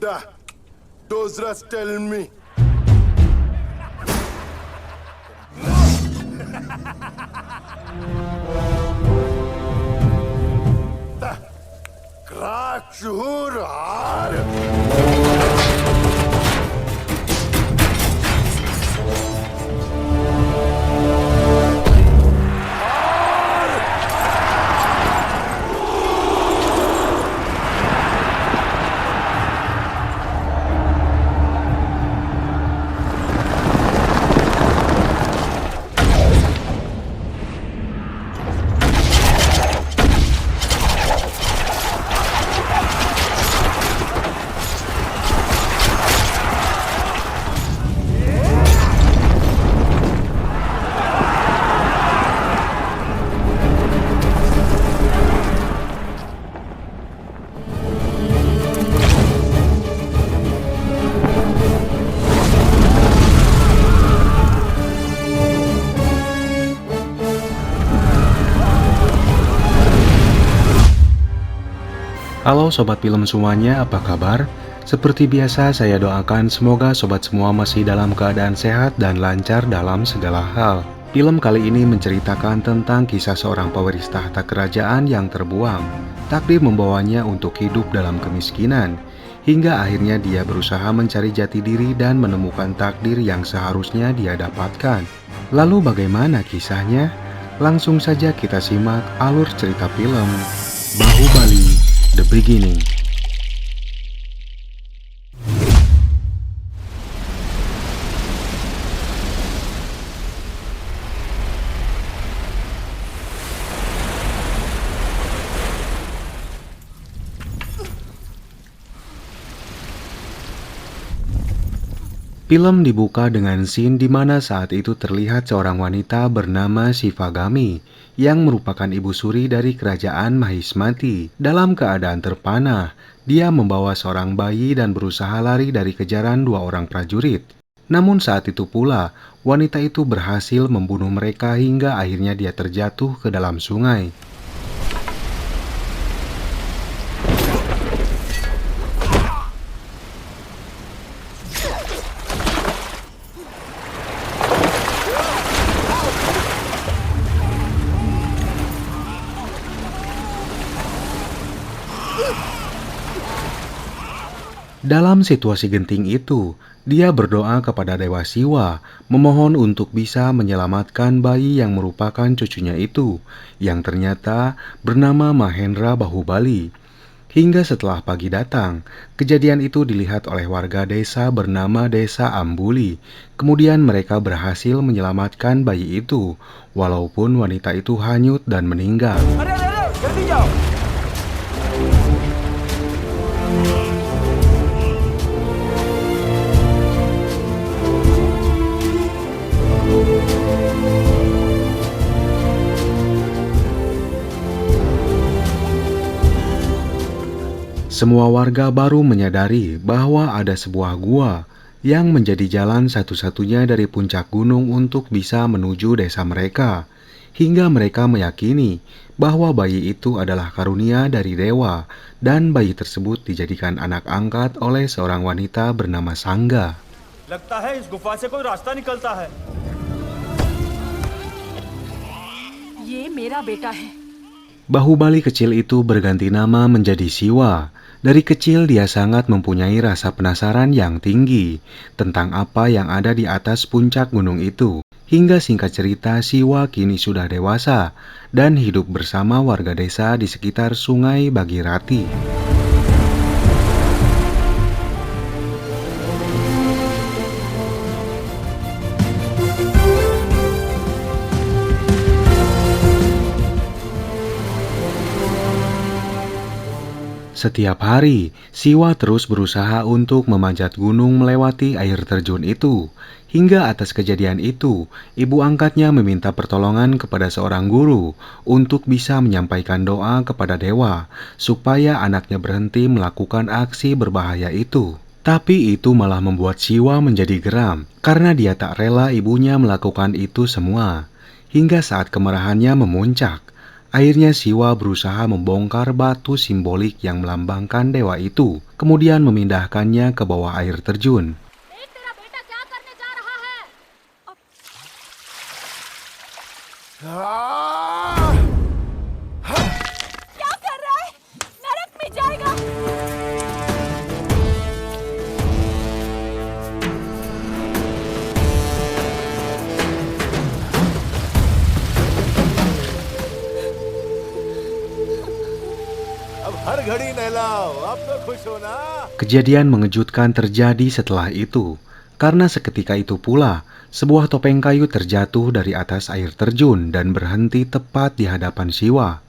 Sudah. Dozras, tell me. Krak shuhur har. Halo Sobat Film semuanya, apa kabar? Seperti biasa saya doakan semoga Sobat semua masih dalam keadaan sehat dan lancar dalam segala hal. Film kali ini menceritakan tentang kisah seorang pewaris tahta kerajaan yang terbuang. Takdir membawanya untuk hidup dalam kemiskinan, hingga akhirnya dia berusaha mencari jati diri dan menemukan takdir yang seharusnya dia dapatkan. Lalu bagaimana kisahnya? Langsung saja kita simak alur cerita film Bahubali The Beginning. Film dibuka dengan scene di mana saat itu terlihat seorang wanita bernama Shivagami yang merupakan ibu suri dari kerajaan Mahismati. Dalam keadaan terpanah, dia membawa seorang bayi dan berusaha lari dari kejaran dua orang prajurit. Namun saat itu pula, wanita itu berhasil membunuh mereka hingga akhirnya dia terjatuh ke dalam sungai. Dalam situasi genting itu, dia berdoa kepada Dewa Siwa, memohon untuk bisa menyelamatkan bayi yang merupakan cucunya itu, yang ternyata bernama Mahendra Bahubali. Hingga setelah pagi datang, kejadian itu dilihat oleh warga desa bernama Desa Ambuli. Kemudian mereka berhasil menyelamatkan bayi itu, walaupun wanita itu hanyut dan meninggal. Semua warga baru menyadari bahwa ada sebuah gua yang menjadi jalan satu-satunya dari puncak gunung untuk bisa menuju desa mereka. Hingga mereka meyakini bahwa bayi itu adalah karunia dari dewa dan bayi tersebut dijadikan anak angkat oleh seorang wanita bernama Sangga. लगता है इस गुफा से कोई रास्ता निकलता है। ये मेरा बेटा है। Bahubali kecil itu berganti nama menjadi Siwa. Dari kecil dia sangat mempunyai rasa penasaran yang tinggi tentang apa yang ada di atas puncak gunung itu. Hingga singkat cerita, Siwa kini sudah dewasa dan hidup bersama warga desa di sekitar Sungai Bagirati. Setiap hari, Siwa terus berusaha untuk memanjat gunung melewati air terjun itu. Hingga atas kejadian itu, ibu angkatnya meminta pertolongan kepada seorang guru untuk bisa menyampaikan doa kepada dewa, supaya anaknya berhenti melakukan aksi berbahaya itu. Tapi itu malah membuat Siwa menjadi geram, karena dia tak rela ibunya melakukan itu semua. Hingga saat kemarahannya memuncak, Akhirnya Siwa berusaha membongkar batu simbolik yang melambangkan dewa itu, kemudian memindahkannya ke bawah air terjun. Ah! क्या कर रहा है? नरक में जाएगा। अब हर घड़ी नहलाओ, अब तो खुश हो ना? Kejadian mengejutkan terjadi setelah itu, karena seketika itu pula sebuah topeng kayu terjatuh dari atas air terjun dan berhenti tepat di hadapan Siwa.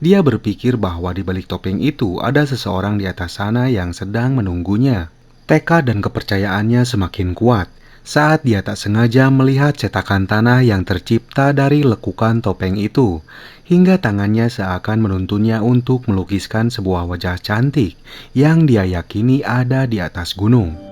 Dia berpikir bahwa di balik topeng itu ada seseorang di atas sana yang sedang menunggunya. Tekad dan kepercayaannya semakin kuat saat dia tak sengaja melihat cetakan tanah yang tercipta dari lekukan topeng itu, hingga tangannya seakan menuntunnya untuk melukiskan sebuah wajah cantik yang dia yakini ada di atas gunung.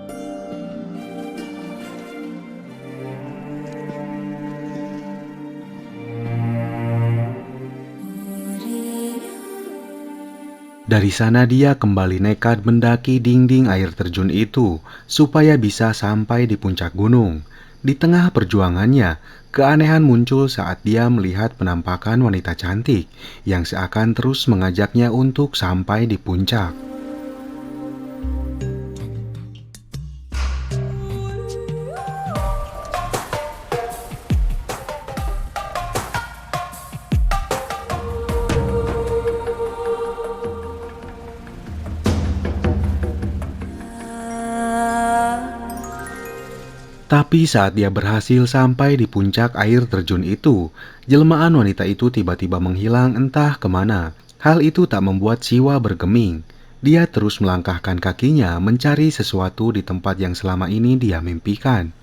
Dari sana dia kembali nekat mendaki dinding air terjun itu supaya bisa sampai di puncak gunung. Di tengah perjuangannya, keanehan muncul saat dia melihat penampakan wanita cantik yang seakan terus mengajaknya untuk sampai di puncak. Tapi saat dia berhasil sampai di puncak air terjun itu, jelmaan wanita itu tiba-tiba menghilang entah kemana. Hal itu tak membuat Siwa bergeming. Dia terus melangkahkan kakinya mencari sesuatu di tempat yang selama ini dia mimpikan.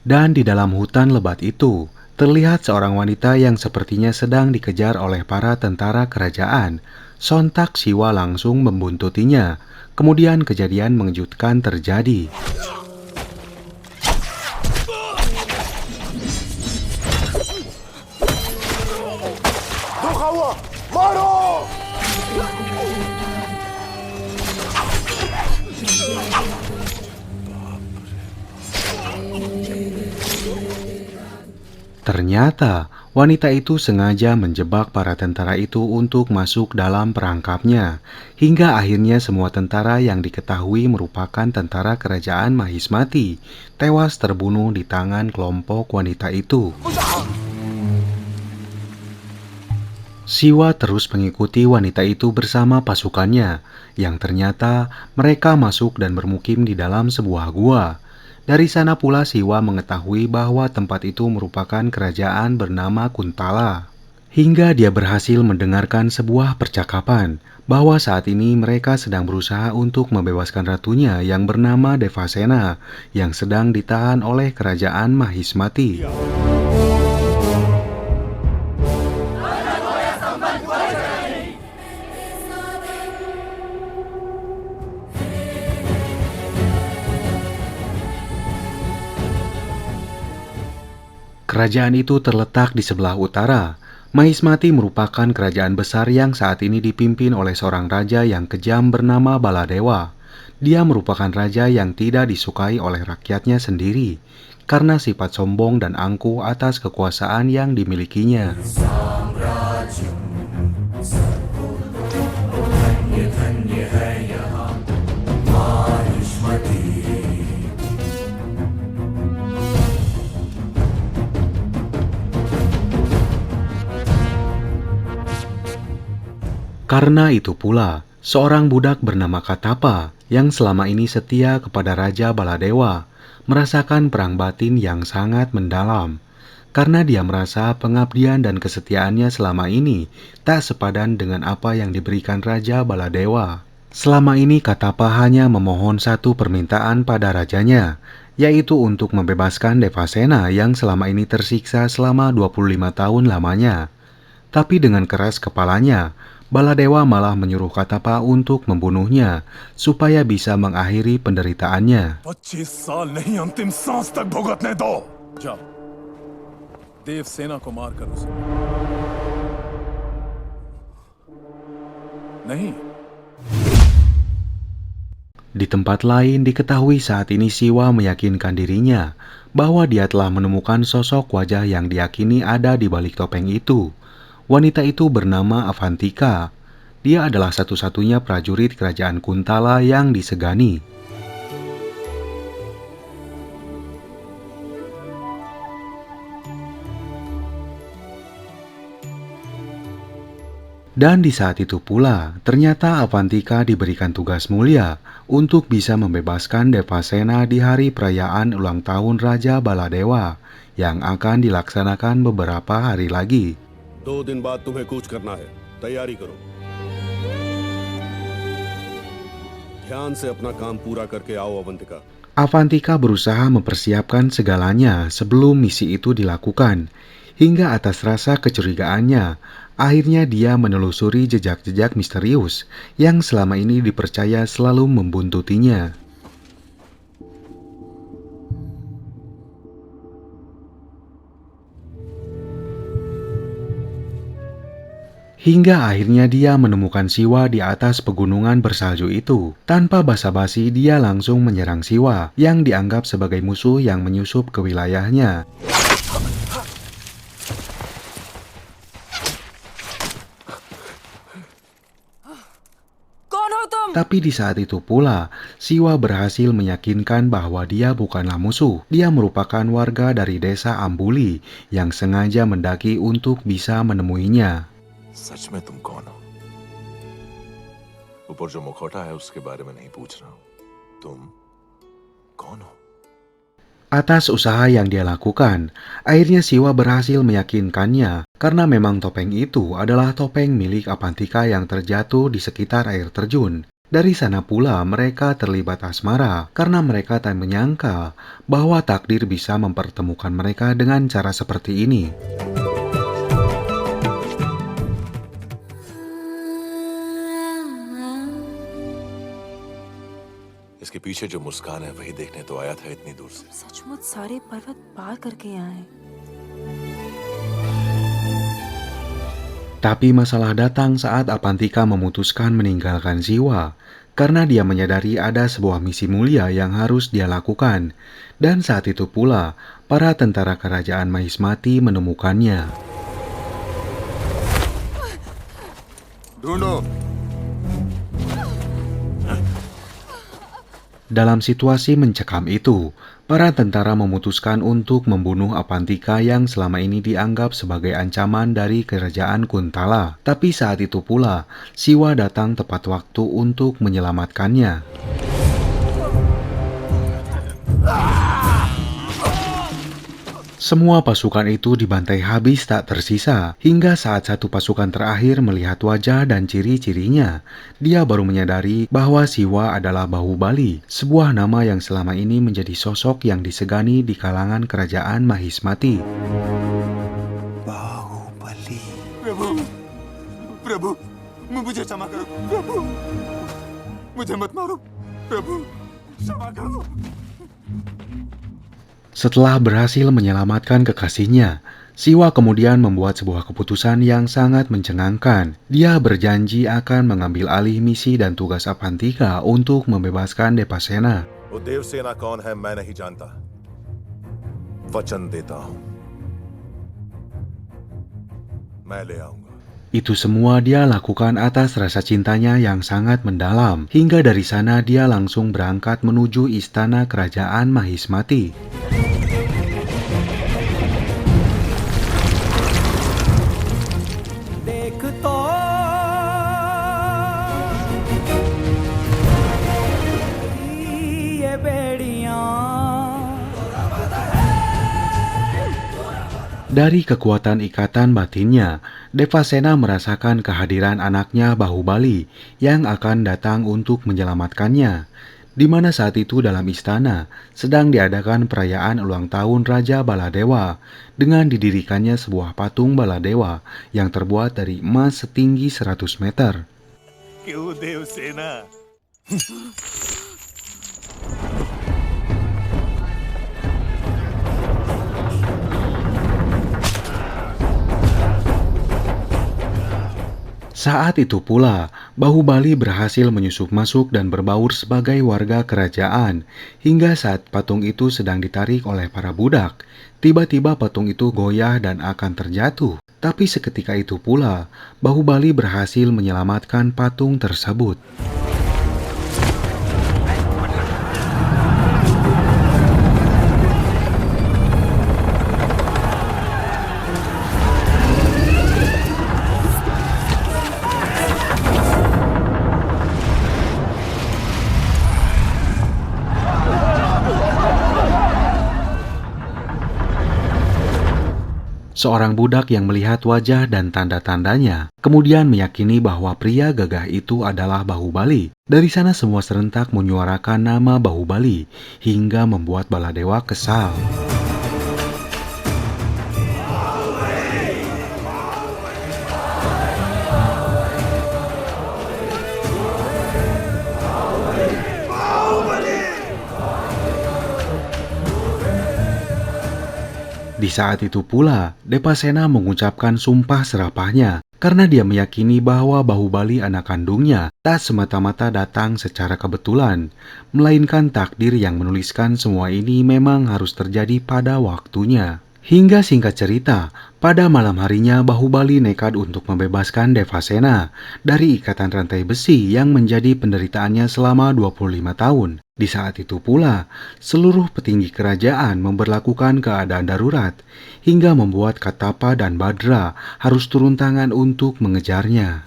Dan di dalam hutan lebat itu, terlihat seorang wanita yang sepertinya sedang dikejar oleh para tentara kerajaan. Sontak Siwa langsung membuntutinya. Kemudian kejadian mengejutkan terjadi. धोखा हुआ, मारो! Ternyata wanita itu sengaja menjebak para tentara itu untuk masuk dalam perangkapnya, hingga akhirnya semua tentara yang diketahui merupakan tentara kerajaan Mahismati tewas terbunuh di tangan kelompok wanita itu. Siwa terus mengikuti wanita itu bersama pasukannya, yang ternyata mereka masuk dan bermukim di dalam sebuah gua. Dari sana pula Siwa mengetahui bahwa tempat itu merupakan kerajaan bernama Kuntala. Hingga dia berhasil mendengarkan sebuah percakapan bahwa saat ini mereka sedang berusaha untuk membebaskan ratunya yang bernama Devasena yang sedang ditahan oleh kerajaan Mahismati. Kerajaan itu terletak di sebelah utara. Mahismati merupakan kerajaan besar yang saat ini dipimpin oleh seorang raja yang kejam bernama Baladewa. Dia merupakan raja yang tidak disukai oleh rakyatnya sendiri karena sifat sombong dan angkuh atas kekuasaan yang dimilikinya. Karena itu pula, seorang budak bernama Katapa yang selama ini setia kepada Raja Baladewa merasakan perang batin yang sangat mendalam. Karena dia merasa pengabdian dan kesetiaannya selama ini tak sepadan dengan apa yang diberikan Raja Baladewa. Selama ini Katapa hanya memohon satu permintaan pada rajanya, yaitu untuk membebaskan Devasena yang selama ini tersiksa selama 25 tahun lamanya. Tapi dengan keras kepalanya, Baladewa malah menyuruh Katapa untuk membunuhnya supaya bisa mengakhiri penderitaannya. 25 साल नहीं अंतिम सांस तक भुगतने दो। जाओ देव सेना को मार कर उसे नहीं। Di tempat lain diketahui saat ini Siwa meyakinkan dirinya bahwa dia telah menemukan sosok wajah yang diyakini ada di balik topeng itu. Wanita itu bernama Avantika. Dia adalah satu-satunya prajurit kerajaan Kuntala yang disegani. Dan di saat itu pula, ternyata Avantika diberikan tugas mulia untuk bisa membebaskan Devasena di hari perayaan ulang tahun Raja Baladewa yang akan dilaksanakan beberapa hari lagi. 2 दिन बाद तुम्हें कूच करना है, तैयारी करो। ध्यान से अपना काम पूरा करके आओ Avantika. Avantika berusaha mempersiapkan segalanya sebelum misi itu dilakukan. Hingga atas rasa kecurigaannya, akhirnya dia menelusuri jejak-jejak misterius yang selama ini dipercaya selalu membuntutinya. Hingga akhirnya dia menemukan Siwa di atas pegunungan bersalju itu. Tanpa basa-basi dia langsung menyerang Siwa yang dianggap sebagai musuh yang menyusup ke wilayahnya. कौन हो तुम? Tapi di saat itu pula, Siwa berhasil meyakinkan bahwa dia bukanlah musuh. Dia merupakan warga dari desa Ambuli yang sengaja mendaki untuk bisa menemuinya. सच में तुम कौन हो? ऊपर जो मुखौटा है उसके बारे में नहीं पूछ रहा हूं। तुम कौन हो? Atas usaha yang dia lakukan, akhirnya Siwa berhasil meyakinkannya karena memang topeng itu adalah topeng milik Avantika yang terjatuh di sekitar air terjun. Dari sana pula mereka terlibat asmara karena mereka tak menyangka bahwa takdir bisa mempertemukan mereka dengan cara seperti ini. इसके पीछे जो मुस्कान है वही देखने तो आया था इतनी दूर से। सचमुच सारे पर्वत पार करके यहाँ है। Tapi masalah datang saat Avantika memutuskan meninggalkan Siwa karena dia menyadari ada sebuah misi mulia yang harus dia lakukan. Dan saat itu pula, para tentara kerajaan Mahismati menemukannya. ढूंढो। Dalam situasi mencekam itu, para tentara memutuskan untuk membunuh Avantika yang selama ini dianggap sebagai ancaman dari kerajaan Kuntala. Tapi saat itu pula, Siwa datang tepat waktu untuk menyelamatkannya. Semua pasukan itu dibantai habis tak tersisa, hingga saat satu pasukan terakhir melihat wajah dan ciri-cirinya, dia baru menyadari bahwa Siwa adalah Bahubali, sebuah nama yang selama ini menjadi sosok yang disegani di kalangan kerajaan Mahismati. Baahubali. प्रभु, प्रभु, मुझे क्षमा करो। प्रभु, मुझे मत मारो। प्रभु, क्षमा करो। Setelah berhasil menyelamatkan kekasihnya, Siwa kemudian membuat sebuah keputusan yang sangat mencengangkan. Dia berjanji akan mengambil alih misi dan tugas Avantika untuk membebaskan Devasena. वो देवसेना कौन है मैं नहीं जानता। वचन देता हूं मैं ले आऊंगा। Itu semua dia lakukan atas rasa cintanya yang sangat mendalam. Hingga dari sana dia langsung berangkat menuju istana kerajaan Mahismati. Dari kekuatan ikatan batinnya, Devasena merasakan kehadiran anaknya Bahubali yang akan datang untuk menyelamatkannya. di mana saat itu dalam istana sedang diadakan perayaan ulang tahun Raja Baladewa dengan didirikannya sebuah patung Baladewa yang terbuat dari emas setinggi 100 meter. क्यों Devasena? Saat itu pula, Bahubali berhasil menyusup masuk dan berbaur sebagai warga kerajaan, hingga saat patung itu sedang ditarik oleh para budak. Tiba-tiba patung itu goyah dan akan terjatuh. Tapi seketika itu pula, Bahubali berhasil menyelamatkan patung tersebut. Seorang budak yang melihat wajah dan tanda-tandanya, kemudian meyakini bahwa pria gagah itu adalah Bahubali. Dari sana semua serentak menyuarakan nama Bahubali, hingga membuat Baladewa kesal. Di saat itu pula, Depasena mengucapkan sumpah serapahnya karena dia meyakini bahwa Bahubali anak kandungnya tak semata-mata datang secara kebetulan, melainkan takdir yang menuliskan semua ini memang harus terjadi pada waktunya. Hingga singkat cerita, pada malam harinya Bahubali nekat untuk membebaskan Devasena dari ikatan rantai besi yang menjadi penderitaannya selama 25 tahun. Di saat itu pula, seluruh petinggi kerajaan memberlakukan keadaan darurat, hingga membuat Katapa dan Badra harus turun tangan untuk mengejarnya.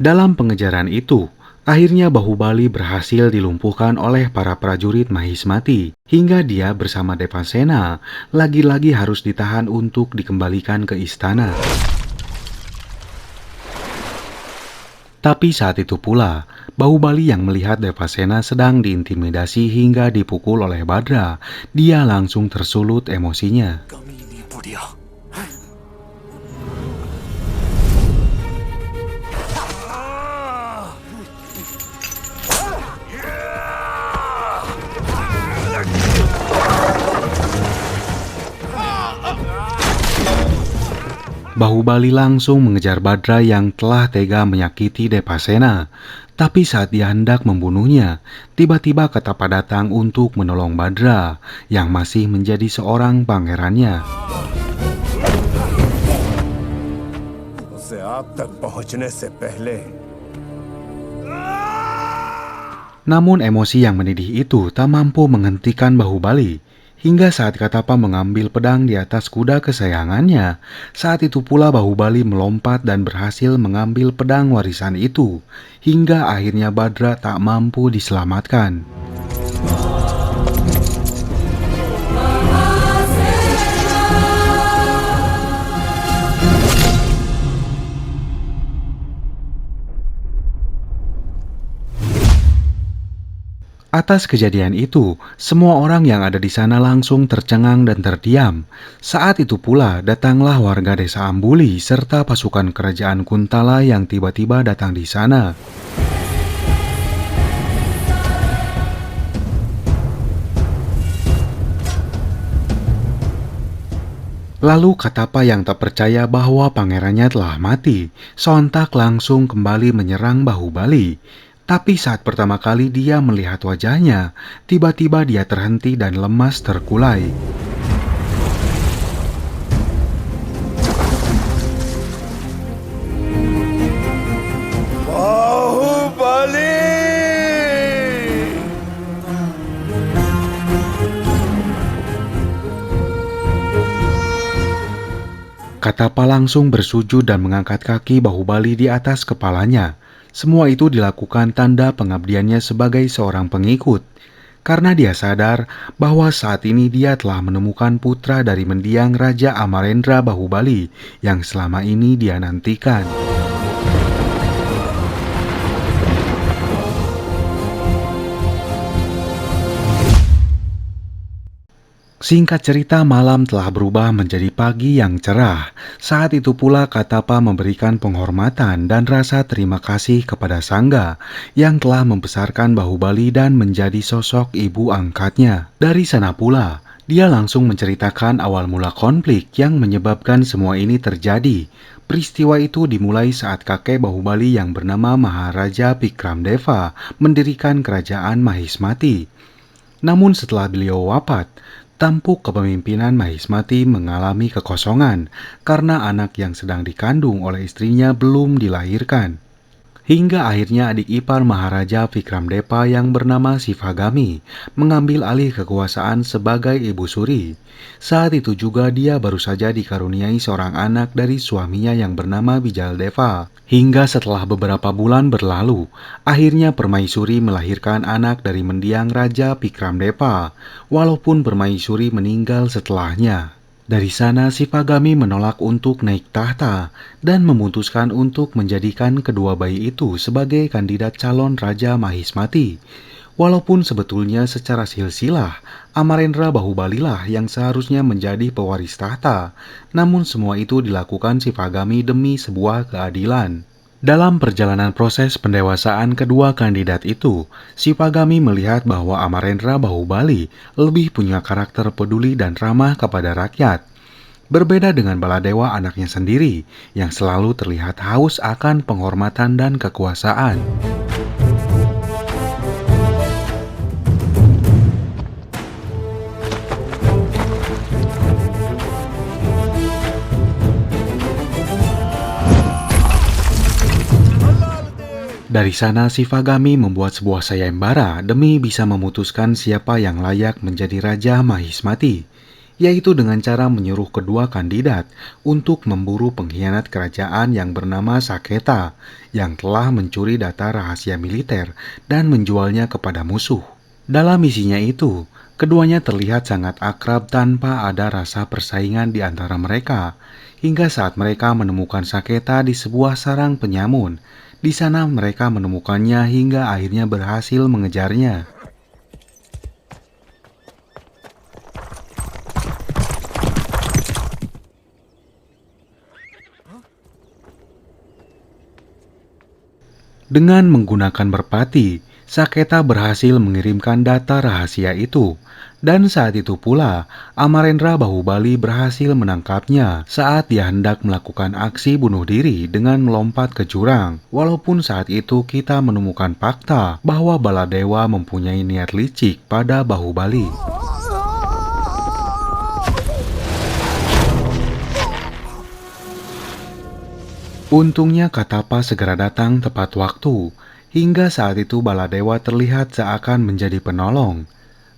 Dalam pengejaran itu, akhirnya Bahubali berhasil dilumpuhkan oleh para prajurit Mahismati, hingga dia bersama Devasena lagi-lagi harus ditahan untuk dikembalikan ke istana. Tapi saat itu pula, Bahubali yang melihat Devasena sedang diintimidasi hingga dipukul oleh Badra, dia langsung tersulut emosinya. Bahubali langsung mengejar Badra yang telah tega menyakiti Devasena. Tapi saat dia hendak membunuhnya, tiba-tiba Katapa datang untuk menolong Badra yang masih menjadi seorang pangerannya. उसे आप तक पहुंचने से पहले Namun emosi yang mendidih itu tak mampu menghentikan Bahubali. Hingga saat Katapa mengambil pedang di atas kuda kesayangannya, saat itu pula Bahubali melompat dan berhasil mengambil pedang warisan itu, hingga akhirnya Badra tak mampu diselamatkan. Atas kejadian itu, semua orang yang ada di sana langsung tercengang dan terdiam. Saat itu pula datanglah warga desa Ambuli serta pasukan kerajaan Kuntala yang tiba-tiba datang di sana. Lalu Katapa yang tak percaya bahwa pangerannya telah mati, sontak langsung kembali menyerang Bahubali. Tapi saat pertama kali dia melihat wajahnya, tiba-tiba dia terhenti dan lemas terkulai. Baahubali Katapa langsung bersujud dan mengangkat kaki Bahubali di atas kepalanya. Semua itu dilakukan tanda pengabdiannya sebagai seorang pengikut. karena dia sadar bahwa saat ini dia telah menemukan putra dari mendiang Raja Amarendra Bahubali yang selama ini dia nantikan. Singkat cerita, malam telah berubah menjadi pagi yang cerah. Saat itu pula Katapa memberikan penghormatan dan rasa terima kasih kepada Sangga yang telah membesarkan Bahubali dan menjadi sosok ibu angkatnya. Dari sana pula, dia langsung menceritakan awal mula konflik yang menyebabkan semua ini terjadi. Peristiwa itu dimulai saat kakek Bahubali yang bernama Maharaja Vikramdeva mendirikan kerajaan Mahismati. Namun setelah beliau wafat, tampuk kepemimpinan Mahismati mengalami kekosongan karena anak yang sedang dikandung oleh istrinya belum dilahirkan. Hingga akhirnya adik ipar Maharaja Vikramdeva yang bernama Sivagami mengambil alih kekuasaan sebagai ibu suri. Saat itu juga dia baru saja dikaruniai seorang anak dari suaminya yang bernama Bijaldeva. Hingga setelah beberapa bulan berlalu, akhirnya Permaisuri melahirkan anak dari mendiang Raja Vikramdeva, walaupun Permaisuri meninggal setelahnya. Dari sana Sivagami menolak untuk naik tahta dan memutuskan untuk menjadikan kedua bayi itu sebagai kandidat calon Raja Mahismati. Walaupun sebetulnya secara silsilah Amarendra Bahubali lah yang seharusnya menjadi pewaris tahta, namun semua itu dilakukan Sivagami demi sebuah keadilan. Dalam perjalanan proses pendewasaan kedua kandidat itu, Sivagami melihat bahwa Amarendra Bahubali lebih punya karakter peduli dan ramah kepada rakyat. Berbeda dengan Baladewa anaknya sendiri, yang selalu terlihat haus akan penghormatan dan kekuasaan. Dari sana Sivagami membuat sebuah sayembara demi bisa memutuskan siapa yang layak menjadi Raja Mahismati, yaitu dengan cara menyuruh kedua kandidat untuk memburu pengkhianat kerajaan yang bernama Saketa yang telah mencuri data rahasia militer dan menjualnya kepada musuh. Dalam misinya itu, keduanya terlihat sangat akrab tanpa ada rasa persaingan di antara mereka, hingga saat mereka menemukan Saketa di sebuah sarang penyamun. Di sana mereka menemukannya hingga akhirnya berhasil mengejarnya. Dengan menggunakan merpati, Saketa berhasil mengirimkan data rahasia itu. Dan saat itu pula, Amarendra Bahubali berhasil menangkapnya saat dia hendak melakukan aksi bunuh diri dengan melompat ke jurang. Walaupun saat itu kita menemukan fakta bahwa Baladewa mempunyai niat licik pada Bahubali. Untungnya Katapa segera datang tepat waktu, hingga saat itu Baladewa terlihat seakan menjadi penolong.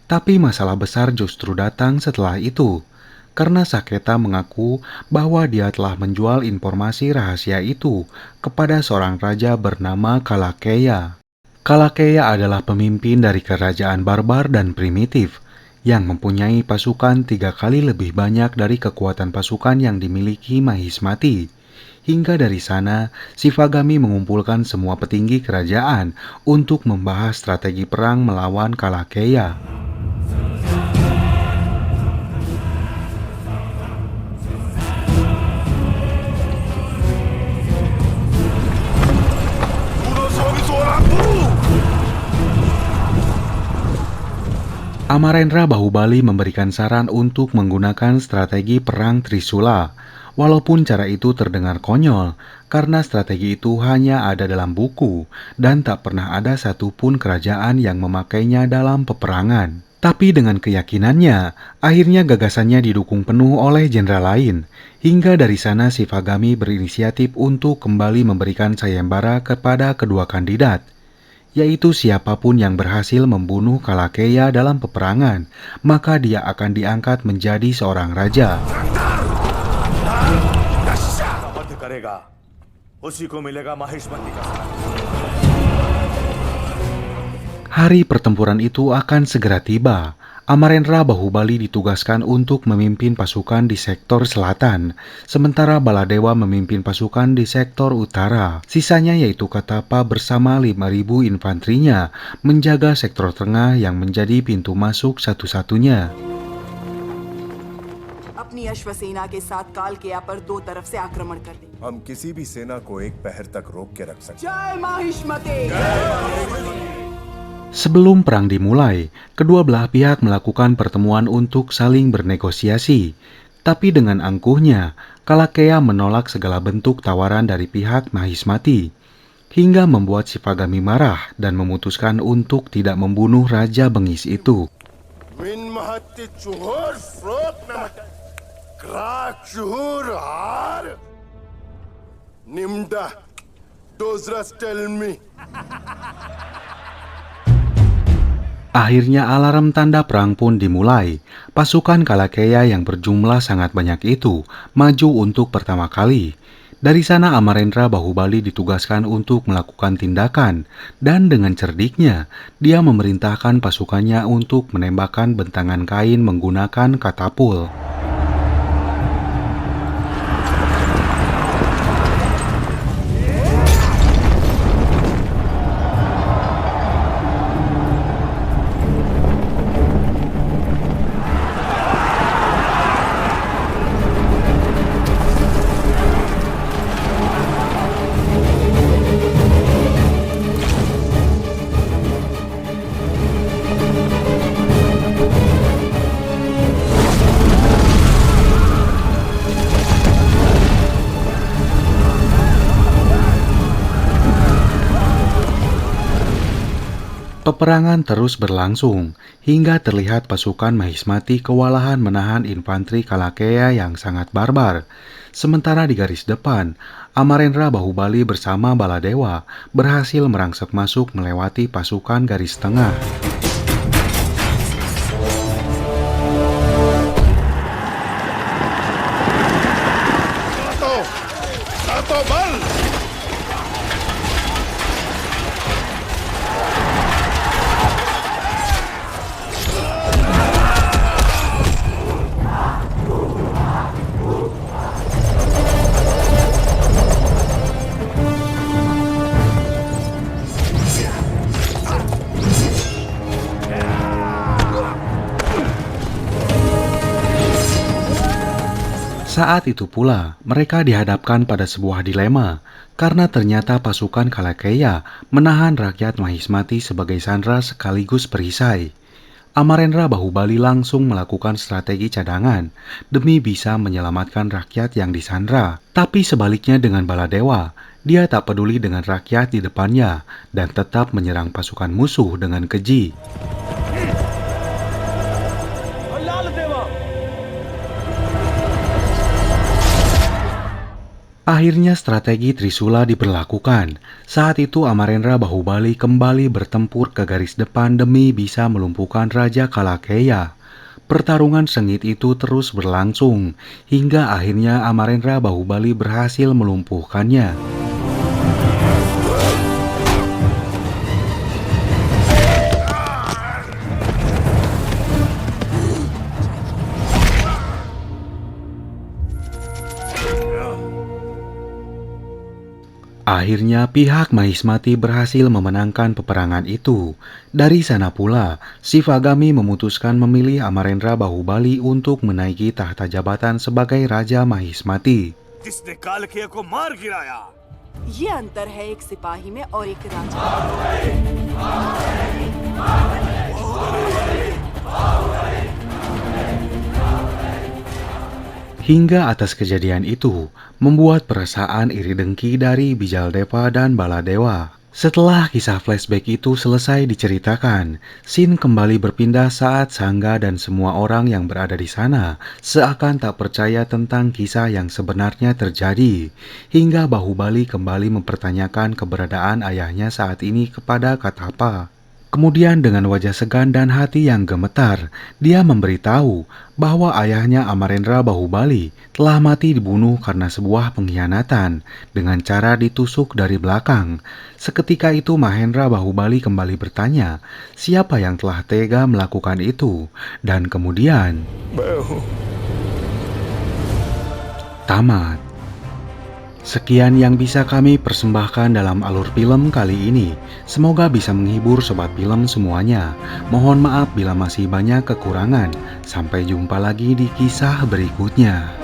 Tapi masalah besar justru datang setelah itu, karena Saketa mengaku bahwa dia telah menjual informasi rahasia itu kepada seorang raja bernama Kalakeya. Kalakeya adalah pemimpin dari kerajaan barbar dan primitif, yang mempunyai pasukan 3 kali lebih banyak dari kekuatan pasukan yang dimiliki Mahismati. Hingga dari sana, Sivagami mengumpulkan semua petinggi kerajaan untuk membahas strategi perang melawan Kalakeya. Amarendra Bahubali memberikan saran untuk menggunakan strategi perang Trisula. Walaupun cara itu terdengar konyol, karena strategi itu hanya ada dalam buku dan tak pernah ada satupun kerajaan yang memakainya dalam peperangan. Tapi dengan keyakinannya, akhirnya gagasannya didukung penuh oleh jenderal lain. Hingga dari sana Sivagami berinisiatif untuk kembali memberikan sayembara kepada kedua kandidat, yaitu siapapun yang berhasil membunuh Kalakeya dalam peperangan, maka dia akan diangkat menjadi seorang raja. सामर्थ्य करेगा उसी को मिलेगा माहिष्मति का साथ। Hari pertempuran itu akan segera tiba. Amarendra Bahubali ditugaskan untuk memimpin pasukan di sektor selatan, sementara Baladewa memimpin pasukan di sektor utara. Sisanya yaitu Katapa bersama 5.000 infanterinya menjaga sektor tengah yang menjadi pintu masuk satu-satunya. अपनी अश्वसेना के साथ कालकेया पर दो तरफ से आक्रमण कर दे। हम किसी भी सेना को एक पहर तक रोक के रख सकते हैं। जय माहिष्मते। Sebelum perang dimulai, kedua belah pihak melakukan pertemuan untuk saling bernegosiasi. Tapi dengan angkuhnya, Kalakeya menolak segala bentuk tawaran dari pihak Mahismati, hingga membuat Shivagami marah dan memutuskan untuk tidak membunuh Raja Bengis itu. Min mahati chuhur frok na krak chuhur har nimda dozras tell me. Akhirnya alarm tanda perang pun dimulai. Pasukan Kalakeya yang berjumlah sangat banyak itu maju untuk pertama kali. Dari sana Amarendra Bahubali ditugaskan untuk melakukan tindakan, dan dengan cerdiknya dia memerintahkan pasukannya untuk menembakkan bentangan kain menggunakan katapul. Peperangan terus berlangsung, hingga terlihat pasukan Mahismati kewalahan menahan infanteri Kalakeya yang sangat barbar. Sementara di garis depan, Amarendra Bahubali bersama Baladewa berhasil merangsek masuk melewati pasukan garis tengah. Satu bal. Saat itu pula, mereka dihadapkan pada sebuah dilema, karena ternyata pasukan Kalakeya menahan rakyat Mahismati sebagai sandera sekaligus perisai. Amarendra Bahubali langsung melakukan strategi cadangan demi bisa menyelamatkan rakyat yang disandra. Tapi sebaliknya dengan Baladewa, dia tak peduli dengan rakyat di depannya dan tetap menyerang pasukan musuh dengan keji. Akhirnya strategi Trisula diberlakukan. Saat itu Amarendra Bahubali kembali bertempur ke garis depan demi bisa melumpuhkan Raja Kalakeya. Pertarungan sengit itu terus berlangsung, hingga akhirnya Amarendra Bahubali berhasil melumpuhkannya. Akhirnya pihak Mahismati berhasil memenangkan peperangan itu. Dari sana pula, Shivagami memutuskan memilih Amarendra Bahubali untuk menaiki tahta jabatan sebagai Raja Mahismati. जिसने कालकेय को मार गिराया। ये अंतर है एक सिपाही में और एक राजा। Hingga atas kejadian itu, membuat perasaan iri dengki dari Bijaldeva dan Baladewa. Setelah kisah flashback itu selesai diceritakan, scene kembali berpindah saat Sangga dan semua orang yang berada di sana seakan tak percaya tentang kisah yang sebenarnya terjadi, hingga Bahubali kembali mempertanyakan keberadaan ayahnya saat ini kepada Katapa. Kemudian dengan wajah segan dan hati yang gemetar, dia memberitahu bahwa ayahnya Amarendra Bahubali telah mati dibunuh karena sebuah pengkhianatan dengan cara ditusuk dari belakang. Seketika itu Mahendra Bahubali kembali bertanya, siapa yang telah tega melakukan itu? Dan kemudian tamat. Sekian yang bisa kami persembahkan dalam alur film kali ini. Semoga bisa menghibur sobat film semuanya. Mohon maaf bila masih banyak kekurangan. Sampai jumpa lagi di kisah berikutnya.